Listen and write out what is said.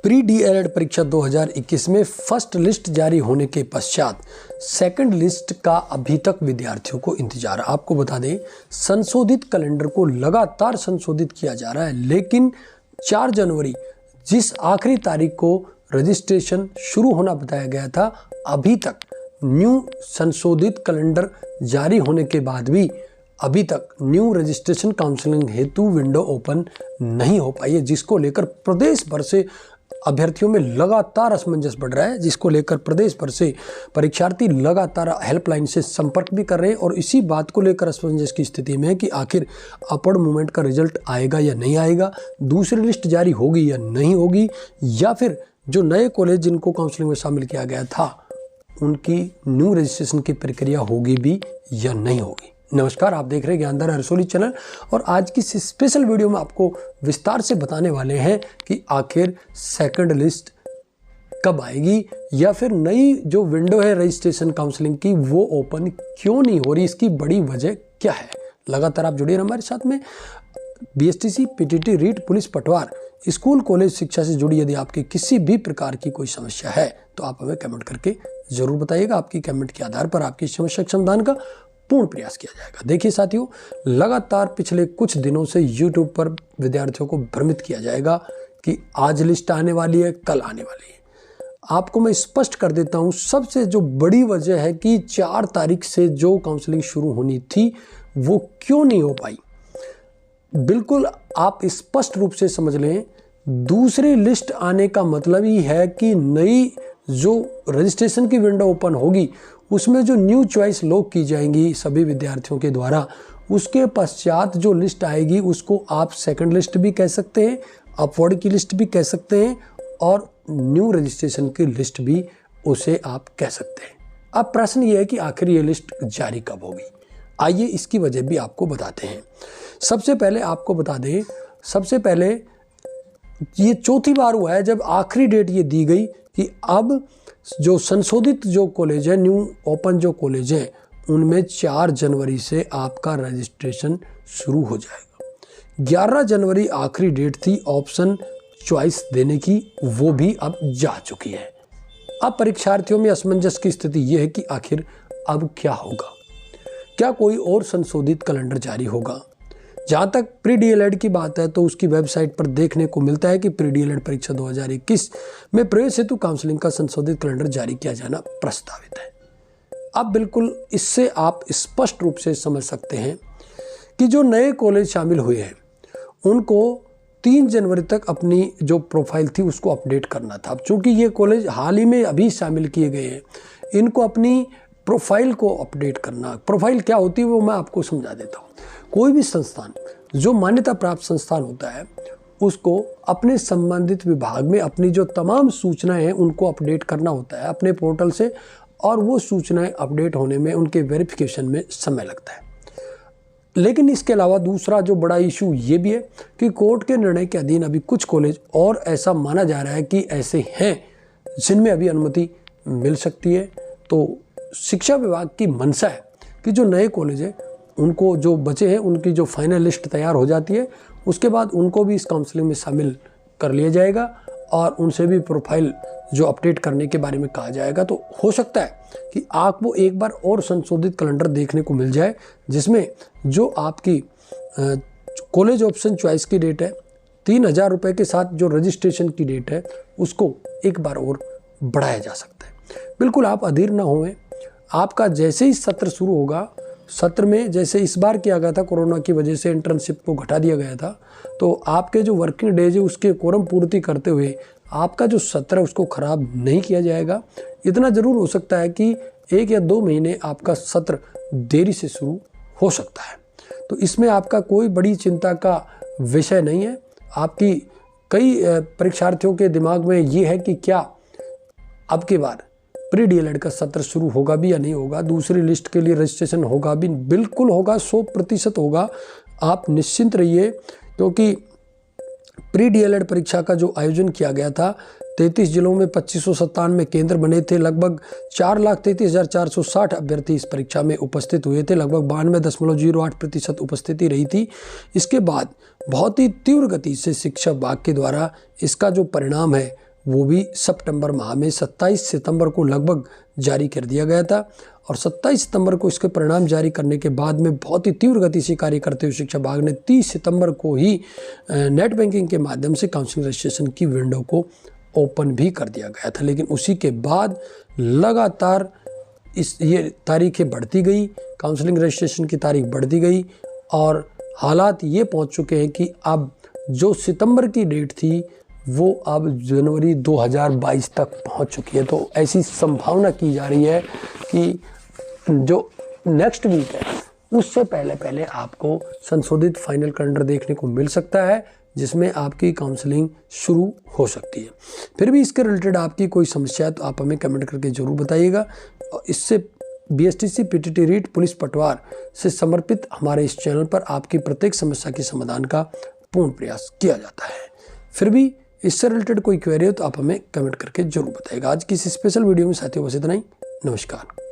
Pre DElEd परीक्षा 2021 में first list जारी होने के पश्चात सेकंड लिस्ट का अभी तक विद्यार्थियों को इंतजार। आपको बता दें, संशोधित कैलेंडर को लगातार संशोधित किया जा रहा है, लेकिन 4 जनवरी जिस आखिरी तारीख को रजिस्ट्रेशन शुरू होना बताया गया था, अभी तक न्यू संशोधित कैलेंडर जारी होने के बाद भी अभी तक न्यू रजिस्ट्रेशन काउंसलिंग हेतु विंडो ओपन नहीं हो पाई है, जिसको लेकर प्रदेश भर से अभ्यर्थियों में लगातार असमंजस बढ़ रहा है, जिसको लेकर प्रदेश भर से परीक्षार्थी लगातार हेल्पलाइन से संपर्क भी कर रहे हैं और इसी बात को लेकर असमंजस की स्थिति में है कि आखिर अपवर्ड मूवमेंट का रिजल्ट आएगा या नहीं आएगा, दूसरी लिस्ट जारी होगी या नहीं होगी, या फिर जो नए कॉलेज जिनको काउंसलिंग में शामिल किया गया था उनकी न्यू रजिस्ट्रेशन की प्रक्रिया होगी भी या नहीं होगी। नमस्कार, आप देख रहे हैं ज्ञानधारा रसोली चैनल और आज की इस स्पेशल वीडियो में आपको विस्तार से बताने वाले हैं कि आखिर सेकंड लिस्ट कब आएगी या फिर नई जो विंडो है रजिस्ट्रेशन काउंसलिंग की वो ओपन क्यों नहीं हो रही, इसकी बड़ी वजह क्या है। लगातार आप जुड़िए हमारे साथ में। बीएसटीसी, पीटीटी, रीट, पुलिस, पटवार, स्कूल कॉलेज शिक्षा से जुड़ी यदि आपकी किसी भी प्रकार की कोई समस्या है तो आप हमें कमेंट करके जरूर बताइएगा। आपकी कमेंट के आधार पर आपकी समस्या समाधान का पूर्ण प्रयास किया जाएगा। देखिए साथियों, लगातार पिछले कुछ दिनों से YouTube पर विद्यार्थियों को भ्रमित किया जाएगा कि आज लिस्ट आने वाली है, कल आने वाली है। आपको मैं स्पष्ट कर देता हूं, सबसे जो बड़ी वजह है कि 4 तारीख से जो काउंसलिंग शुरू होनी थी वो क्यों नहीं हो पाई। बिल्कुल आप स्पष्ट रूप से समझ लें, दूसरी लिस्ट आने का मतलब ही है कि नई जो रजिस्ट्रेशन की विंडो ओपन होगी उसमें जो न्यू चॉइस लॉक की जाएंगी सभी विद्यार्थियों के द्वारा, उसके पश्चात जो लिस्ट आएगी उसको आप सेकंड लिस्ट भी कह सकते हैं, अपवर्ड की लिस्ट भी कह सकते हैं और न्यू रजिस्ट्रेशन की लिस्ट भी उसे आप कह सकते हैं। अब प्रश्न ये है कि आखिर ये लिस्ट जारी कब होगी। आइए इसकी वजह भी आपको बताते हैं। सबसे पहले आपको बता दें, सबसे पहले ये चौथी बार हुआ है जब आखिरी डेट ये दी गई कि अब जो संशोधित जो कॉलेज है, न्यू ओपन जो कॉलेज है, उनमें 4 जनवरी से आपका रजिस्ट्रेशन शुरू हो जाएगा। 11 जनवरी आखिरी डेट थी ऑप्शन चॉइस देने की, वो भी अब जा चुकी है। अब परीक्षार्थियों में असमंजस की स्थिति ये है कि आखिर अब क्या होगा, क्या कोई और संशोधित कैलेंडर जारी होगा। जहाँ तक प्री डीएलएड की बात है तो उसकी वेबसाइट पर देखने को मिलता है कि प्री डीएलएड परीक्षा 2021 में प्रवेश हेतु काउंसलिंग का संशोधित कैलेंडर जारी किया जाना प्रस्तावित है। अब बिल्कुल इससे आप स्पष्ट रूप से समझ सकते हैं कि जो नए कॉलेज शामिल हुए हैं उनको 3 जनवरी तक अपनी जो प्रोफाइल थी उसको अपडेट करना था। चूँकि ये कॉलेज हाल ही में अभी शामिल किए गए हैं, इनको अपनी प्रोफाइल को अपडेट करना। प्रोफाइल क्या होती है वो मैं आपको समझा देता हूँ। कोई भी संस्थान जो मान्यता प्राप्त संस्थान होता है उसको अपने संबंधित विभाग में अपनी जो तमाम सूचनाएं हैं उनको अपडेट करना होता है अपने पोर्टल से, और वो सूचनाएं अपडेट होने में उनके वेरिफिकेशन में समय लगता है। लेकिन इसके अलावा दूसरा जो बड़ा इशू ये भी है कि कोर्ट के निर्णय के अधीन अभी कुछ कॉलेज और ऐसा माना जा रहा है कि ऐसे हैं जिनमें अभी अनुमति मिल सकती है। तो शिक्षा विभाग की मंशा है कि जो नए कॉलेज है उनको जो बचे हैं उनकी जो फाइनल लिस्ट तैयार हो जाती है उसके बाद उनको भी इस काउंसलिंग में शामिल कर लिया जाएगा और उनसे भी प्रोफाइल जो अपडेट करने के बारे में कहा जाएगा। तो हो सकता है कि आपको एक बार और संशोधित कैलेंडर देखने को मिल जाए जिसमें जो आपकी कॉलेज ऑप्शन चॉइस की डेट है 3000 रुपये के साथ जो रजिस्ट्रेशन की डेट है उसको एक बार और बढ़ाया जा सकता है। बिल्कुल आप अधीर ना हों। आपका जैसे ही सत्र शुरू होगा, सत्र में जैसे इस बार किया गया था कोरोना की वजह से इंटर्नशिप को घटा दिया गया था, तो आपके जो वर्किंग डेज है उसके कोरम पूर्ति करते हुए आपका जो सत्र है उसको ख़राब नहीं किया जाएगा। इतना ज़रूर हो सकता है कि 1 या 2 महीने आपका सत्र देरी से शुरू हो सकता है। तो इसमें आपका कोई बड़ी चिंता का विषय नहीं है। आपकी कई परीक्षार्थियों के दिमाग में ये है कि क्या अब की बार प्री डीएलएड का सत्र शुरू होगा भी या नहीं होगा, दूसरी लिस्ट के लिए रजिस्ट्रेशन होगा भी। बिल्कुल होगा, 100% होगा। आप निश्चिंत रहिए, क्योंकि प्री डीएलएड परीक्षा का जो आयोजन किया गया था 33 जिलों में 2597 केंद्र बने थे। लगभग 4,33,460 अभ्यर्थी इस परीक्षा में उपस्थित हुए थे। लगभग 92.08% उपस्थिति रही थी। इसके बाद बहुत ही तीव्र गति से शिक्षा विभाग के द्वारा इसका जो परिणाम है वो भी सितंबर माह में 27 सितंबर को लगभग जारी कर दिया गया था। और 27 सितंबर को इसके परिणाम जारी करने के बाद में बहुत ही तीव्र गति से कार्य करते हुए शिक्षा विभाग ने 30 सितंबर को ही नेट बैंकिंग के माध्यम से काउंसलिंग रजिस्ट्रेशन की विंडो को ओपन भी कर दिया गया था। लेकिन उसी के बाद लगातार ये तारीखें बढ़ती गई, काउंसलिंग रजिस्ट्रेशन की तारीख बढ़ती गई और हालात ये पहुंच चुके हैं कि अब जो सितंबर की डेट थी वो अब जनवरी 2022 तक पहुंच चुकी है। तो ऐसी संभावना की जा रही है कि जो नेक्स्ट वीक है उससे पहले आपको संशोधित फाइनल कैलेंडर देखने को मिल सकता है, जिसमें आपकी काउंसलिंग शुरू हो सकती है। फिर भी इसके रिलेटेड आपकी कोई समस्या है तो आप हमें कमेंट करके ज़रूर बताइएगा। इससे BSTC PTT रीट पुलिस पटवार से समर्पित हमारे इस चैनल पर आपकी प्रत्येक समस्या के समाधान का पूर्ण प्रयास किया जाता है। फिर भी इससे रिलेटेड कोई क्वेरी हो तो आप हमें कमेंट करके जरूर बताइएगा। आज की इस स्पेशल वीडियो में साथियों बस इतना ही। नमस्कार।